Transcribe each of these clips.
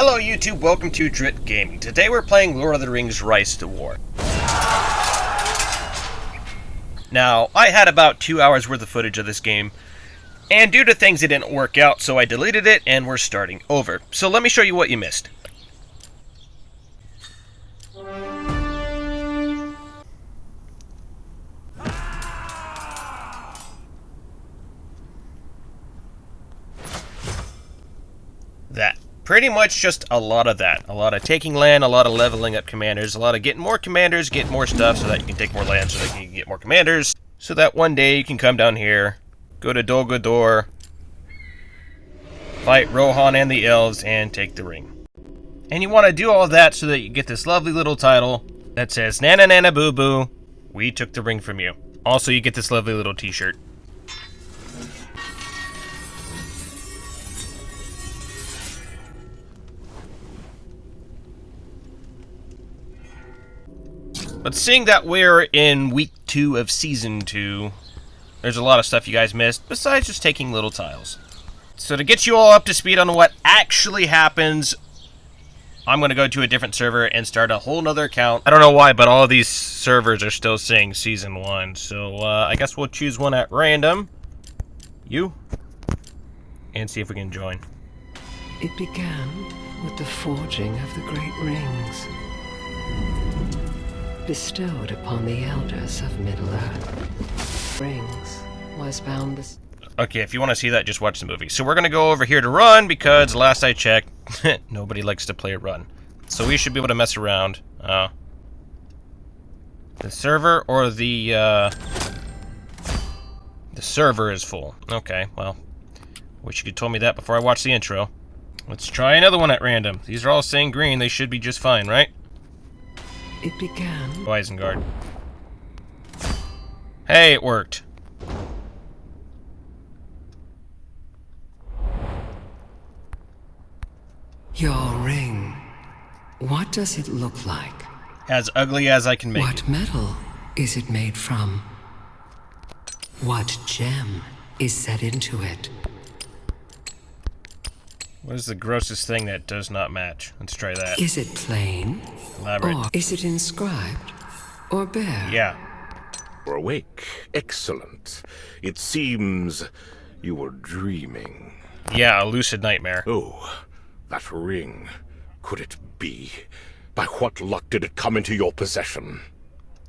Hello YouTube, welcome to Drit Gaming. Today we're playing LotR Rise to War. Now, I had about 2 hours worth of footage of this game, and due to things it didn't work out, so I deleted it and we're starting over. So let me show you what you missed. That. Pretty much just a lot of that. A lot of taking land, a lot of leveling up commanders, a lot of getting more commanders, get more stuff so that you can take more land, so that you can get more commanders, so that one day you can come down here, go to Dol Guldur, fight Rohan and the elves, and take the ring. And you want to do all of that so that you get this lovely little title that says, Nana Nana Boo Boo, we took the ring from you. Also, you get this lovely little t-shirt. But seeing that we're in week 2 of season 2, there's a lot of stuff you guys missed, besides just taking little tiles. So to get you all up to speed on what actually happens, I'm going to go to a different server and start a whole nother account. I don't know why, but all of these servers are still saying season 1, so I guess we'll choose one at random. You. And see if we can join. It began with the forging of the great rings, bestowed upon the elders of Middle-earth. Rings was bound this. Okay, if you want to see that, just watch the movie. So we're going to go over here to run, because last I checked, nobody likes to play run. So we should be able to mess around. The server or the server is full. Okay, well, wish you could told me that before I watched the intro. Let's try another one at random. These are all saying green, they should be just fine, right? It began. Isengard. Hey, it worked. Your ring. What does it look like? As ugly as I can make What it. metal is it made from? What gem is set into it? What is the grossest thing that does not match? Let's try that. Is it plain? Elaborate. Or is it inscribed? Or bare? Yeah. You're awake. Excellent. It seems you were dreaming. Yeah, a lucid nightmare. Oh, that ring. Could it be? By what luck did it come into your possession?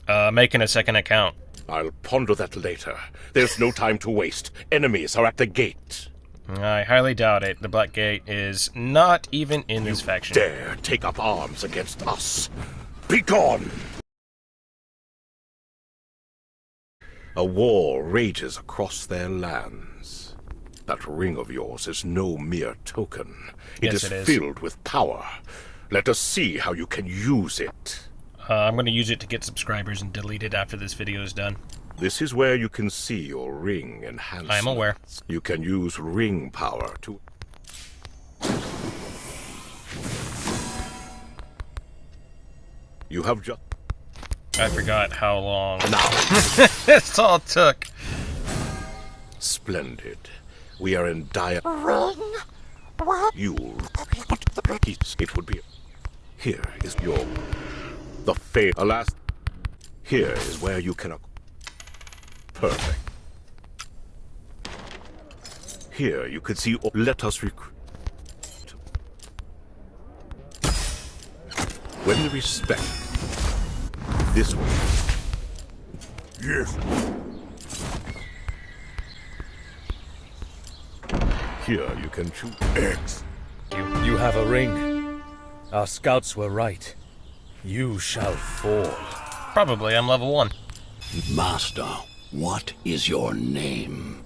Making a second account. I'll ponder that later. There's no time to waste. Enemies are at the gate. I highly doubt it. The Black Gate is not even in this faction. Dare take up arms against us. Begone! A war rages across their lands. That ring of yours is no mere token. Yes, It is filled with power. Let us see how you can use it. I'm going to use it to get subscribers and delete it after this video is done. This is where you can see your ring enhancement. I am aware. You can use ring power to... You have just... I forgot how long Now, this all took. splendid. We are in dire... Ring? What? You'll... But the piece, it would be... Here is your... The fate... Alas... Here is where you can... Perfect. Here you can see... Let us recruit. When the respect... This one. Yes. Here you can choose X. You have a ring. Our scouts were right. You shall fall. Probably, I'm level 1. Master, what is your name?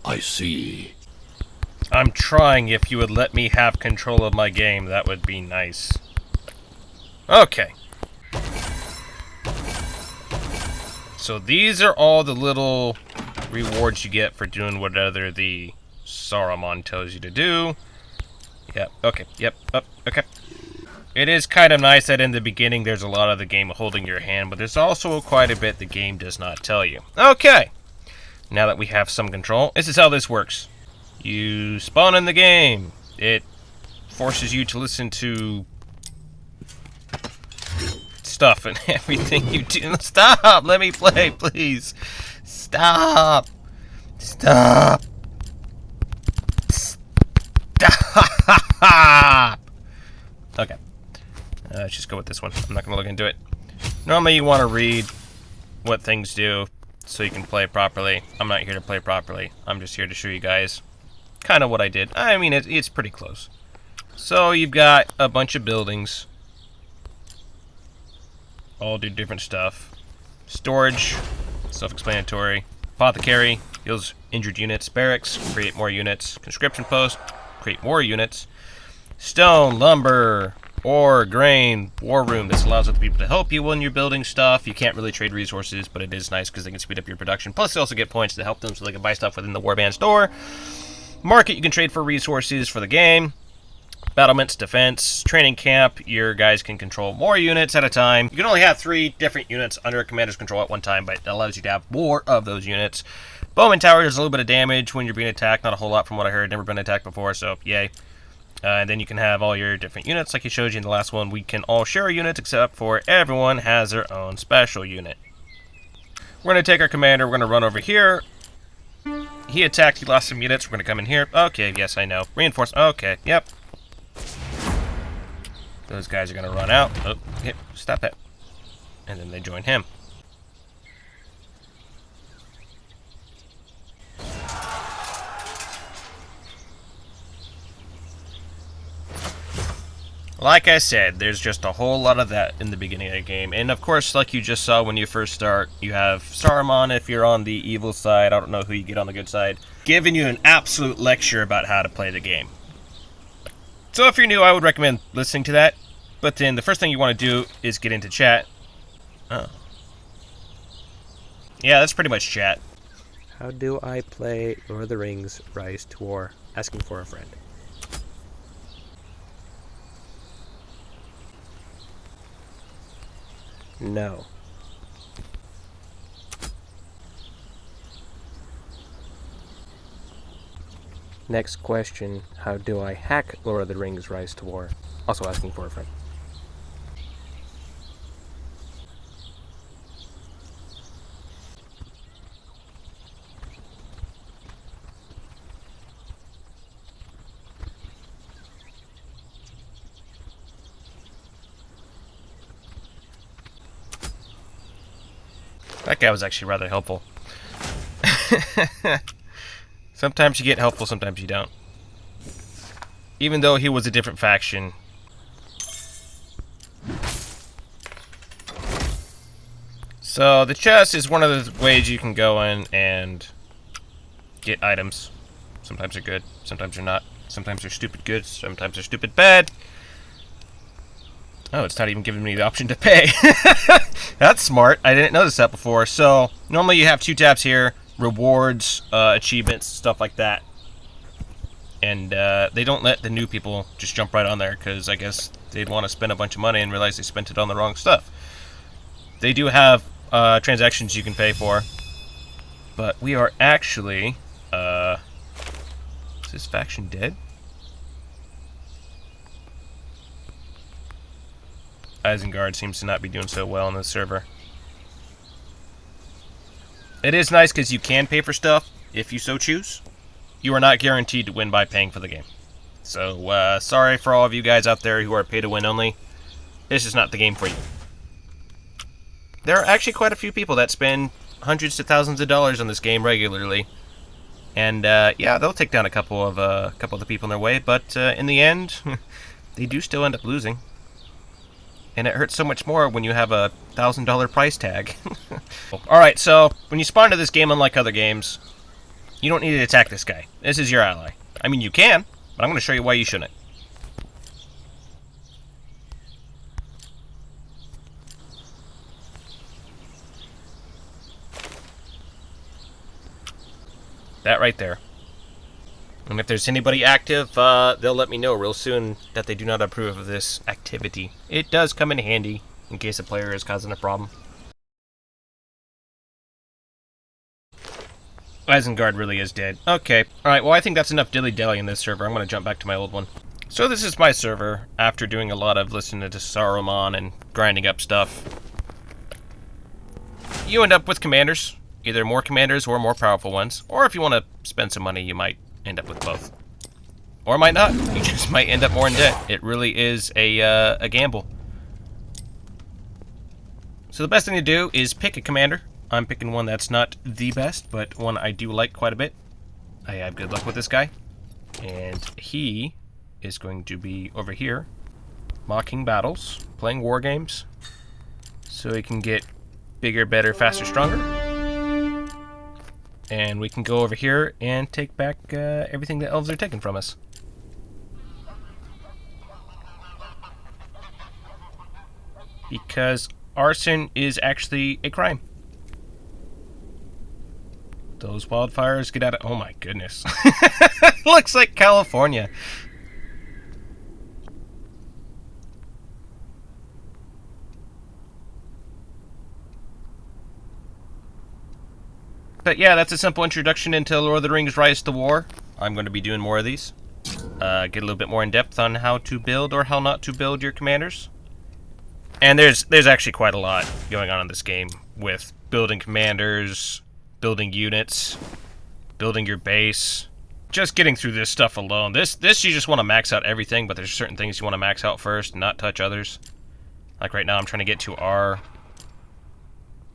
I see. I'm trying. If you would let me have control of my game, that would be nice. Okay. So these are all the little rewards you get for doing whatever the Saruman tells you to do. Yep, okay, yep, okay. It is kind of nice that in the beginning there's a lot of the game holding your hand, but there's also quite a bit the game does not tell you. Okay, now that we have some control. This is how this works. You spawn in the game. It forces you to listen to stuff and everything you do. Stop! Let me play, please. Stop! Stop! Stop! Okay. Let's just go with this one. I'm not going to look into it. Normally you want to read what things do so you can play properly. I'm not here to play properly. I'm just here to show you guys kind of what I did. I mean, it's pretty close. So you've got a bunch of buildings. All do different stuff. Storage, self-explanatory. Apothecary, heals injured units. Barracks, create more units. Conscription post, create more units. Stone, lumber, ore, grain, war room. This allows other people to help you when you're building stuff. You can't really trade resources, but it is nice because they can speed up your production. Plus, they also get points to help them so they can buy stuff within the warband store. Market, you can trade for resources for the game. Battlements, defense, training camp. Your guys can control more units at a time. You can only have 3 different units under a commander's control at one time, but it allows you to have more of those units. Bowman Tower does a little bit of damage when you're being attacked. Not a whole lot from what I heard. Never been attacked before, so yay. And then you can have all your different units like he showed you in the last one. We can all share units except for everyone has their own special unit. We're going to take our commander. We're going to run over here. He attacked. He lost some units. We're going to come in here. Okay, yes, I know. Reinforce. Okay, yep. Those guys are going to run out. Oh, okay, stop it. And then they join him. Like I said, there's just a whole lot of that in the beginning of the game. And of course, like you just saw when you first start, you have Saruman if you're on the evil side. I don't know who you get on the good side. Giving you an absolute lecture about how to play the game. So if you're new, I would recommend listening to that. But then the first thing you want to do is get into chat. Oh. Yeah, that's pretty much chat. How do I play Lord of the Rings Rise to War? Asking for a friend. No. Next question, how do I hack Lord of the Rings Rise to War? Also asking for a friend. That guy was actually rather helpful. Sometimes you get helpful, sometimes you don't. Even though he was a different faction. So the chest is one of the ways you can go in and get items. Sometimes they're good, sometimes they're not. Sometimes they're stupid good, sometimes they're stupid bad. Oh, it's not even giving me the option to pay. That's smart. I didn't notice that before. So, normally you have 2 tabs here. Rewards, achievements, stuff like that. And they don't let the new people just jump right on there because I guess they'd want to spend a bunch of money and realize they spent it on the wrong stuff. They do have transactions you can pay for. But we are actually... is this faction dead? Isengard seems to not be doing so well on this server. It is nice because you can pay for stuff if you so choose. You are not guaranteed to win by paying for the game. So, sorry for all of you guys out there who are pay to win only. This is not the game for you. There are actually quite a few people that spend hundreds to thousands of dollars on this game regularly. And, yeah, they'll take down a couple of the people in their way, but in the end, they do still end up losing. And it hurts so much more when you have a $1,000 price tag. Alright, so when you spawn to this game, unlike other games, you don't need to attack this guy. This is your ally. I mean, you can, but I'm going to show you why you shouldn't. That right there. And if there's anybody active, they'll let me know real soon that they do not approve of this activity. It does come in handy in case a player is causing a problem. Isengard really is dead. Okay. Alright, well I think that's enough dilly-dally in this server. I'm going to jump back to my old one. So this is my server, after doing a lot of listening to Saruman and grinding up stuff. You end up with commanders. Either more commanders or more powerful ones. Or if you want to spend some money, you might end up with both. Or might not. You just might end up more in debt. It really is a gamble. So the best thing to do is pick a commander. I'm picking one that's not the best, but one I do like quite a bit. I have good luck with this guy. And he is going to be over here, mocking battles, playing war games, so he can get bigger, better, faster, stronger. And we can go over here and take back everything the elves are taking from us. Because arson is actually a crime. Those wildfires get out of... Oh my goodness. Looks like California. But yeah, that's a simple introduction into Lord of the Rings Rise to War. I'm going to be doing more of these. Get a little bit more in depth on how to build or how not to build your commanders. And there's actually quite a lot going on in this game with building commanders, building units, building your base. Just getting through this stuff alone. This you just want to max out everything, but there's certain things you want to max out first and not touch others. Like right now I'm trying to get to our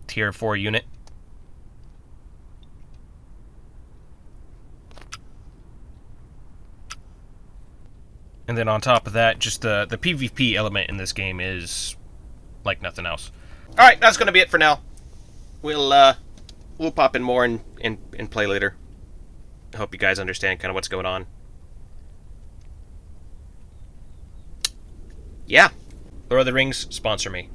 tier 4 unit. And then on top of that, just the PvP element in this game is like nothing else. Alright, that's going to be it for now. We'll pop in more and play later. I hope you guys understand kind of what's going on. Yeah. Lord of the Rings, sponsor me.